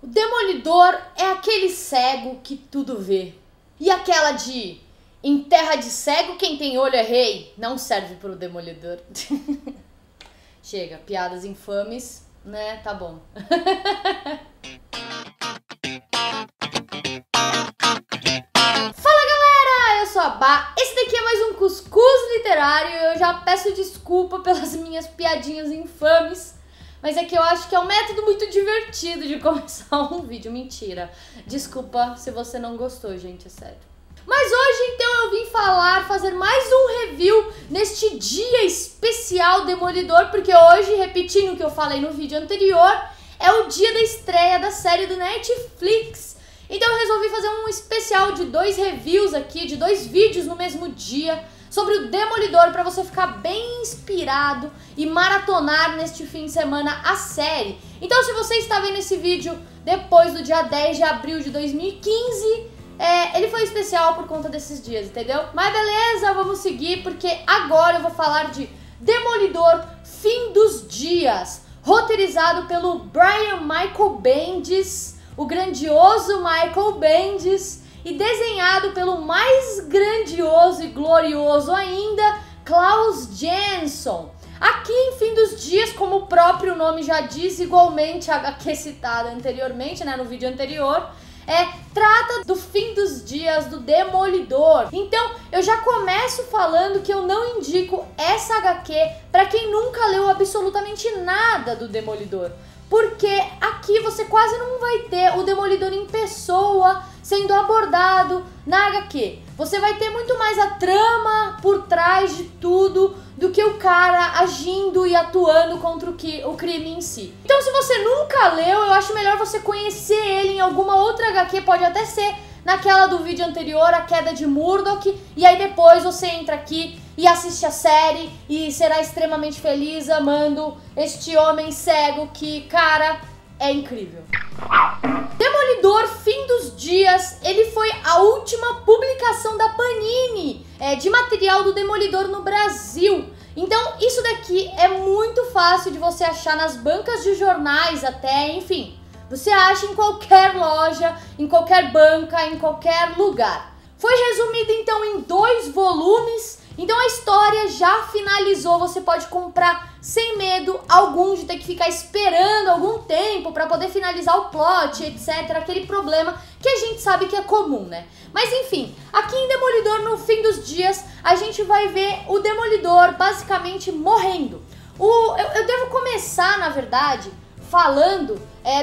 O Demolidor é aquele cego que tudo vê. E aquela de em terra de cego quem tem olho é rei não serve pro Demolidor. Chega, piadas infames, né? Tá bom. Fala galera, eu sou a Bá. Esse daqui é mais um Cuscuz Literário. Eu já peço desculpa pelas minhas piadinhas infames, mas é que eu acho que é um método muito divertido de começar um vídeo. Mentira. Desculpa se você não gostou, gente, é sério. Mas hoje, então, eu vim fazer mais um review neste dia especial Demolidor, porque hoje, repetindo o que eu falei no vídeo anterior, é o dia da estreia da série do Netflix. Então eu resolvi fazer um especial de 2 reviews aqui, de 2 vídeos no mesmo dia, sobre o Demolidor, para você ficar bem inspirado e maratonar neste fim de semana a série. Então se você está vendo esse vídeo depois do dia 10 de abril de 2015... ele foi especial por conta desses dias, entendeu? Mas beleza, vamos seguir, porque agora eu vou falar de Demolidor Fim dos Dias, roteirizado pelo Brian Michael Bendis, o grandioso Michael Bendis, e desenhado pelo mais grandioso e glorioso ainda, Klaus Janson. Aqui em Fim dos Dias, como o próprio nome já diz, igualmente a HQ citada anteriormente, né, no vídeo anterior, trata do fim dos dias do Demolidor. Então eu já começo falando que eu não indico essa HQ para quem nunca leu absolutamente nada do Demolidor, porque aqui você quase não vai ter o Demolidor em pessoa sendo abordado na HQ. Você vai ter muito mais a trama por trás de tudo do que o cara agindo e atuando contra o crime em si. Então se você nunca leu, eu acho melhor você conhecer ele em alguma outra HQ, pode até ser naquela do vídeo anterior, A Queda de Murdoch, e aí depois você entra aqui e assiste a série e será extremamente feliz amando este homem cego que, cara, é incrível. Demolidor Fim dos Dias, ele foi a última publicação da Panini de material do Demolidor no Brasil. Então isso daqui é muito fácil de você achar nas bancas de jornais até, enfim. Você acha em qualquer loja, em qualquer banca, em qualquer lugar. Foi resumido então em 2 volumes. Então a história já finalizou, você pode comprar sem medo algum de ter que ficar esperando algum tempo para poder finalizar o plot, etc. Aquele problema que a gente sabe que é comum, né? Mas enfim, aqui em Demolidor no Fim dos Dias, a gente vai ver o Demolidor basicamente morrendo. Eu devo começar, na verdade, falando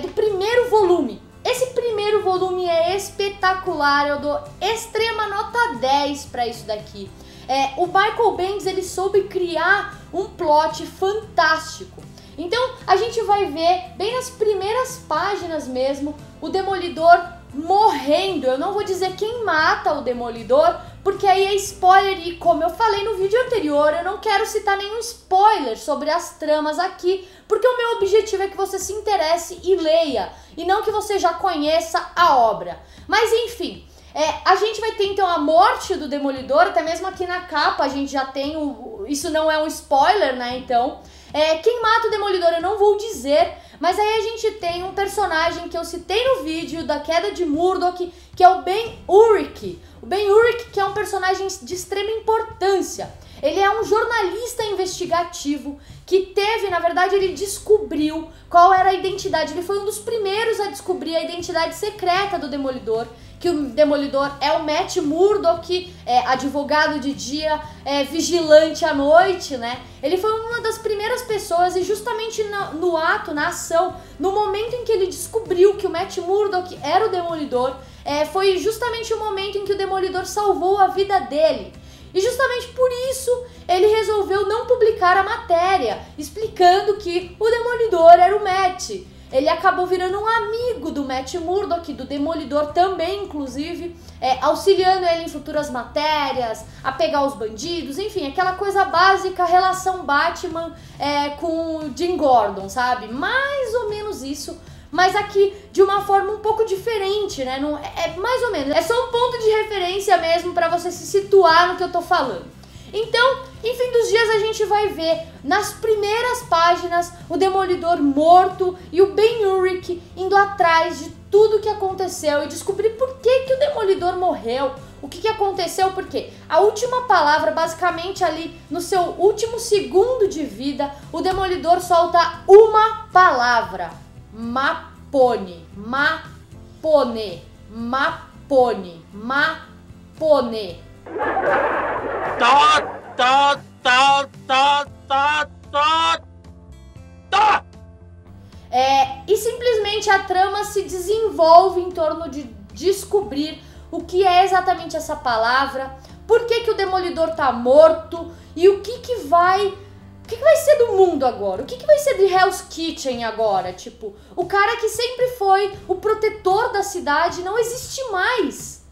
do primeiro volume. Esse primeiro volume é espetacular, eu dou extrema nota 10 para isso daqui. O Michael Bendis, ele soube criar um plot fantástico. Então a gente vai ver bem nas primeiras páginas mesmo o Demolidor morrendo. Eu não vou dizer quem mata o Demolidor, porque aí é spoiler, e como eu falei no vídeo anterior, eu não quero citar nenhum spoiler sobre as tramas aqui, porque o meu objetivo é que você se interesse e leia, e não que você já conheça a obra. Mas enfim, a gente vai ter então a morte do Demolidor, até mesmo aqui na capa a gente já tem isso não é um spoiler, né, então. Quem mata o Demolidor eu não vou dizer, mas aí a gente tem um personagem que eu citei no vídeo da Queda de Murdoch, que é o Ben-Urich. O Ben-Urich, que é um personagem de extrema importância. Ele é um jornalista investigativo que na verdade ele descobriu qual era a identidade. Ele foi um dos primeiros a descobrir a identidade secreta do Demolidor, que o Demolidor é o Matt Murdock, advogado de dia, vigilante à noite, né? Ele foi uma das primeiras pessoas e justamente na ação, no momento em que ele descobriu que o Matt Murdock era o Demolidor, foi justamente o momento em que o Demolidor salvou a vida dele. E justamente por isso ele resolveu não publicar a matéria, explicando que o Demolidor era o Matt. Ele acabou virando um amigo do Matt Murdock, do Demolidor também, inclusive, auxiliando ele em futuras matérias, a pegar os bandidos, enfim, aquela coisa básica, relação Batman com o Jim Gordon, sabe? Mais ou menos isso, mas aqui de uma forma um pouco diferente, né? Não, mais ou menos, é só um ponto de referência mesmo para você se situar no que eu tô falando. Então, em Fim dos Dias, a gente vai ver nas primeiras páginas o Demolidor morto e o Ben-Urich indo atrás de tudo que aconteceu e descobrir por que o Demolidor morreu, o que aconteceu, porque a última palavra, basicamente ali no seu último segundo de vida, o Demolidor solta uma palavra: Mapone, Mapone, Mapone, Mapone. E simplesmente a trama se desenvolve em torno de descobrir o que é exatamente essa palavra, por que o Demolidor tá morto e o que vai ser do mundo agora? O que vai ser de Hell's Kitchen agora? Tipo, o cara que sempre foi o protetor da cidade não existe mais.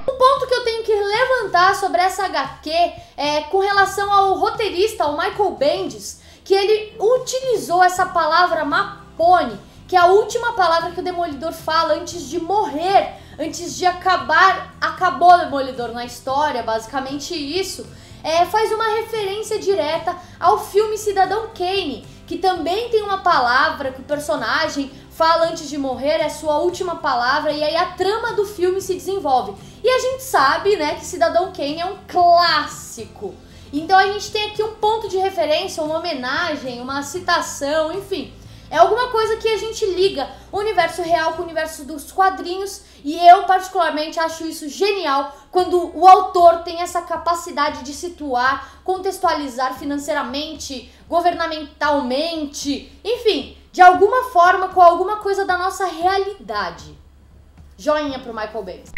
Um ponto que eu tenho que levantar sobre essa HQ é com relação ao roteirista, ao Michael Bendis, que ele utilizou essa palavra Mapone, que é a última palavra que o Demolidor fala antes de morrer, antes de acabou o Demolidor na história, basicamente isso. Faz uma referência direta ao filme Cidadão Kane, que também tem uma palavra que o personagem fala antes de morrer, é a sua última palavra, e aí a trama do filme se desenvolve. E a gente sabe, né, que Cidadão Kane é um clássico. Então a gente tem aqui um ponto de referência, uma homenagem, uma citação, enfim. É alguma coisa que a gente liga o universo real com o universo dos quadrinhos, e eu particularmente acho isso genial quando o autor tem essa capacidade de situar, contextualizar financeiramente, governamentalmente, enfim, de alguma forma com alguma coisa da nossa realidade. Joinha pro Michael Bendis.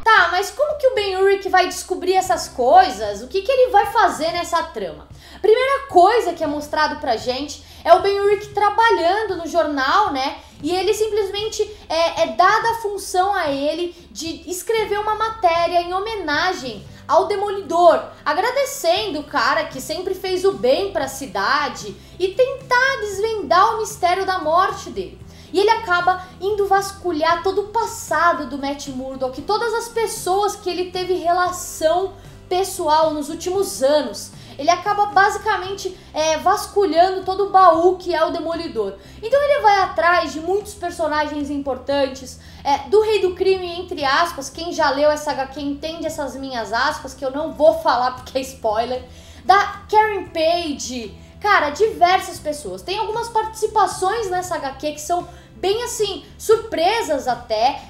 Tá, mas como que o Ben-Urich vai descobrir essas coisas? O que ele vai fazer nessa trama? Primeira coisa que é mostrado pra gente é o Ben-Urich trabalhando no jornal, né? E ele simplesmente é dada a função a ele de escrever uma matéria em homenagem ao Demolidor, agradecendo o cara que sempre fez o bem pra cidade e tentar desvendar o mistério da morte dele. E ele acaba indo vasculhar todo o passado do Matt Murdock, todas as pessoas que ele teve relação pessoal nos últimos anos. Ele acaba basicamente vasculhando todo o baú que é o Demolidor. Então ele vai atrás de muitos personagens importantes, do Rei do Crime, entre aspas, quem já leu essa HQ entende essas minhas aspas, que eu não vou falar porque é spoiler, da Karen Page, cara, diversas pessoas. Tem algumas participações nessa HQ que são bem assim, surpresas até.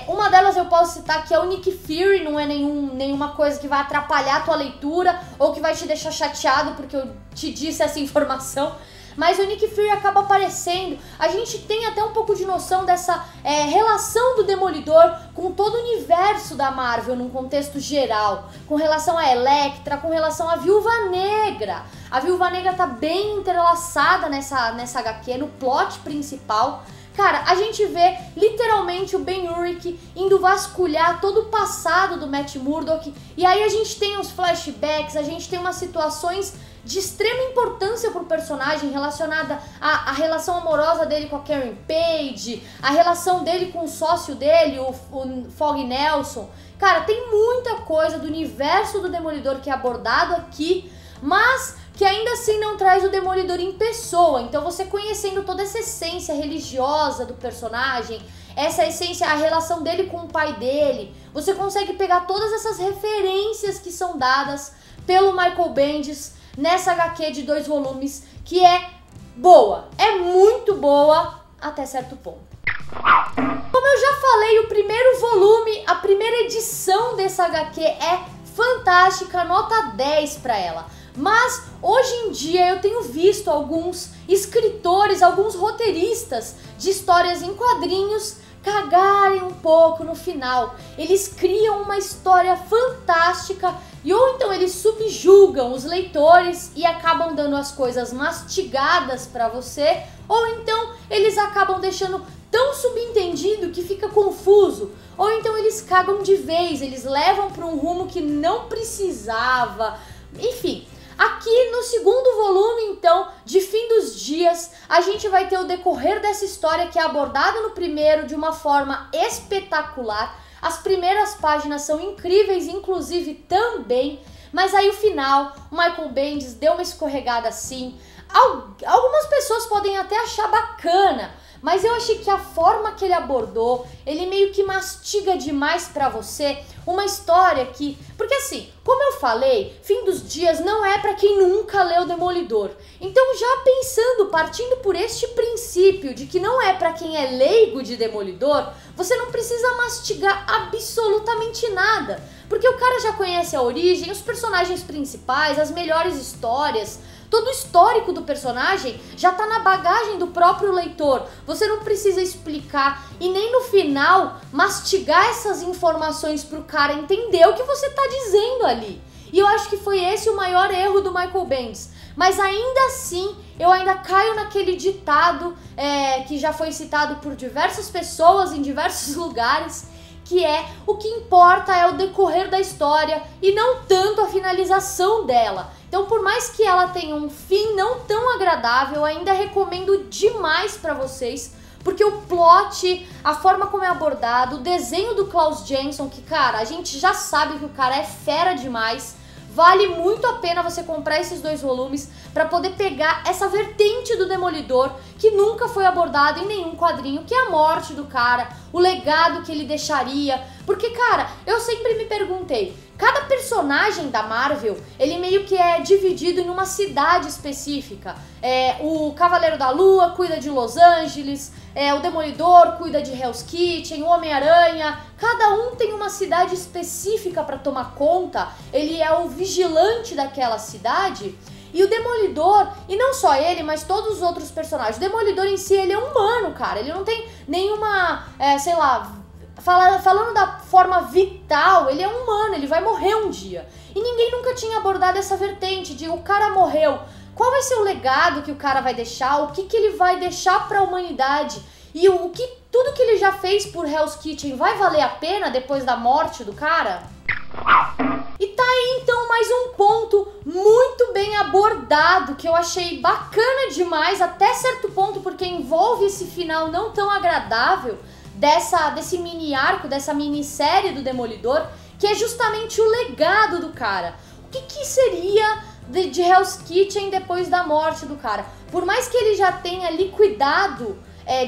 Uma delas eu posso citar, que é o Nick Fury, não é nenhuma coisa que vai atrapalhar a tua leitura ou que vai te deixar chateado porque eu te disse essa informação. Mas o Nick Fury acaba aparecendo. A gente tem até um pouco de noção dessa relação do Demolidor com todo o universo da Marvel num contexto geral, com relação a Elektra, com relação à Viúva Negra. A Viúva Negra tá bem entrelaçada nessa HQ, no plot principal. Cara, a gente vê literalmente o Ben-Urich indo vasculhar todo o passado do Matt Murdock, e aí a gente tem os flashbacks, a gente tem umas situações de extrema importância pro personagem relacionada à relação amorosa dele com a Karen Page, a relação dele com o sócio dele, o Fog Nelson. Cara, tem muita coisa do universo do Demolidor que é abordado aqui, mas que ainda assim não traz o Demolidor em pessoa. Então você conhecendo toda essa essência religiosa do personagem, essa essência, a relação dele com o pai dele, você consegue pegar todas essas referências que são dadas pelo Michael Bendis nessa HQ de 2 volumes, que é boa, é muito boa até certo ponto. Como eu já falei, o primeiro volume, a primeira edição dessa HQ é fantástica, nota 10 pra ela. Mas hoje em dia eu tenho visto alguns escritores, alguns roteiristas de histórias em quadrinhos cagarem um pouco no final. Eles criam uma história fantástica e ou então eles subjugam os leitores e acabam dando as coisas mastigadas pra você, ou então eles acabam deixando tão subentendido que fica confuso, ou então eles cagam de vez, eles levam pra um rumo que não precisava, enfim. Aqui no segundo volume, então, de Fim dos Dias, a gente vai ter o decorrer dessa história que é abordada no primeiro de uma forma espetacular. As primeiras páginas são incríveis, inclusive também, mas aí o final, o Michael Bendis deu uma escorregada assim. Algumas pessoas podem até achar bacana, mas eu achei que a forma que ele abordou, ele meio que mastiga demais pra você uma história que... Porque assim, como eu falei, Fim dos Dias não é pra quem nunca leu Demolidor. Então já pensando, partindo por este princípio de que não é pra quem é leigo de Demolidor, você não precisa mastigar absolutamente nada. Porque o cara já conhece a origem, os personagens principais, as melhores histórias... Todo o histórico do personagem já tá na bagagem do próprio leitor. Você não precisa explicar e nem no final mastigar essas informações pro cara entender o que você tá dizendo ali. E eu acho que foi esse o maior erro do Michael Bendis. Mas ainda assim, eu ainda caio naquele ditado que já foi citado por diversas pessoas em diversos lugares, que é o que importa é o decorrer da história e não tanto a finalização dela. Então, por mais que ela tenha um fim não tão agradável, eu ainda recomendo demais pra vocês, porque o plot, a forma como é abordado, o desenho do Klaus Janson, que, cara, a gente já sabe que o cara é fera demais, vale muito a pena você comprar esses 2 volumes pra poder pegar essa vertente do Demolidor que nunca foi abordada em nenhum quadrinho, que é a morte do cara, o legado que ele deixaria. Porque, cara, eu sempre me perguntei, cada personagem da Marvel, ele meio que é dividido em uma cidade específica. O Cavaleiro da Lua cuida de Los Angeles, o Demolidor cuida de Hell's Kitchen, o Homem-Aranha, cada um tem uma cidade específica para tomar conta, ele é o vigilante daquela cidade. E o Demolidor, e não só ele, mas todos os outros personagens, o Demolidor em si, ele é humano, cara, ele não tem nenhuma, sei lá, falando da forma vital, ele é humano, ele vai morrer um dia. E ninguém nunca tinha abordado essa vertente de o cara morreu, qual vai ser o legado que o cara vai deixar, o que ele vai deixar para a humanidade, e tudo que ele já fez por Hell's Kitchen vai valer a pena depois da morte do cara? E tá aí então mais um ponto muito bem abordado, que eu achei bacana demais, até certo ponto, porque envolve esse final não tão agradável desse mini arco, dessa minissérie do Demolidor, que é justamente o legado do cara. O que seria de Hell's Kitchen depois da morte do cara? Por mais que ele já tenha liquidado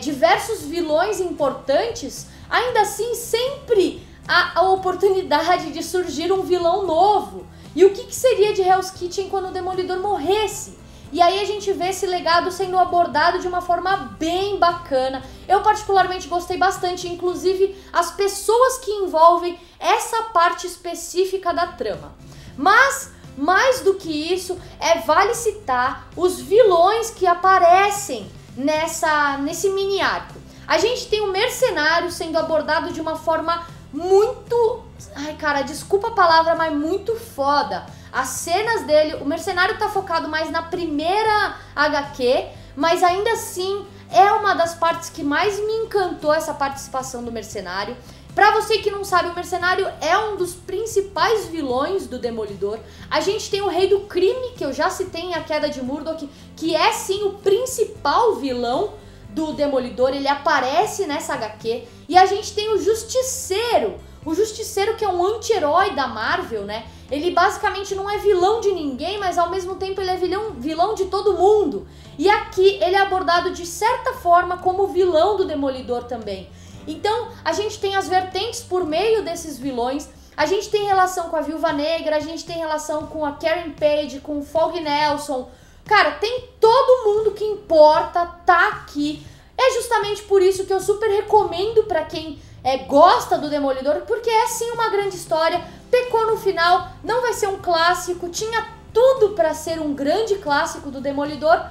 diversos vilões importantes, ainda assim sempre há a oportunidade de surgir um vilão novo. E o que seria de Hell's Kitchen quando o Demolidor morresse? E aí a gente vê esse legado sendo abordado de uma forma bem bacana. Eu particularmente gostei bastante, inclusive as pessoas que envolvem essa parte específica da trama. Mas, mais do que isso, vale citar os vilões que aparecem nesse mini arco. A gente tem o Mercenário sendo abordado de uma forma muito... Ai, cara, desculpa a palavra, mas muito foda. As cenas dele, o Mercenário tá focado mais na primeira HQ, mas ainda assim é uma das partes que mais me encantou, essa participação do Mercenário. Pra você que não sabe, o Mercenário é um dos principais vilões do Demolidor. A gente tem o Rei do Crime, que eu já citei em A Queda de Murdoch, que é sim o principal vilão do Demolidor, ele aparece nessa HQ. E a gente tem o Justiceiro que é um anti-herói da Marvel, né? Ele basicamente não é vilão de ninguém, mas ao mesmo tempo ele é vilão de todo mundo. E aqui ele é abordado de certa forma como vilão do Demolidor também. Então a gente tem as vertentes por meio desses vilões. A gente tem relação com a Viúva Negra, a gente tem relação com a Karen Page, com o Fog Nelson. Cara, tem todo mundo que importa tá aqui. É justamente por isso que eu super recomendo pra quem gosta do Demolidor, porque é sim uma grande história, pecou no final, não vai ser um clássico, tinha tudo pra ser um grande clássico do Demolidor,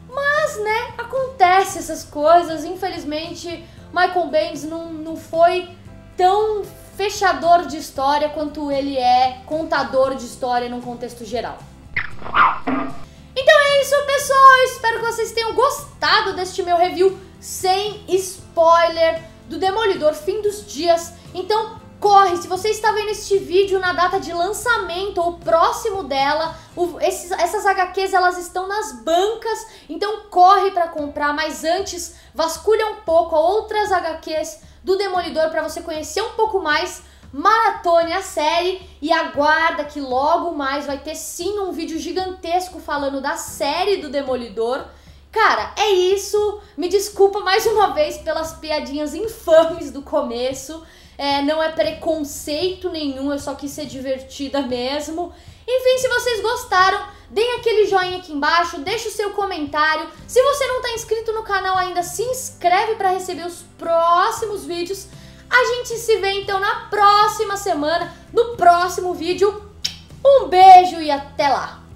mas, né, acontece essas coisas, infelizmente, Michael Bendis não foi tão fechador de história quanto ele é contador de história num contexto geral. Então é isso, pessoal, eu espero que vocês tenham gostado deste meu review sem spoiler do Demolidor Fim dos Dias. Então corre, se você está vendo este vídeo na data de lançamento ou próximo dela, essas HQs elas estão nas bancas, então corre para comprar, mas antes vasculha um pouco outras HQs do Demolidor para você conhecer um pouco mais. Maratone a série e aguarda que logo mais vai ter sim um vídeo gigantesco falando da série do Demolidor. Cara, é isso. Me desculpa mais uma vez pelas piadinhas infames do começo. Não é preconceito nenhum, eu só quis ser divertida mesmo. Enfim, se vocês gostaram, deem aquele joinha aqui embaixo, deixa o seu comentário. Se você não está inscrito no canal ainda, se inscreve para receber os próximos vídeos. A gente se vê então na próxima semana, no próximo vídeo. Um beijo e até lá!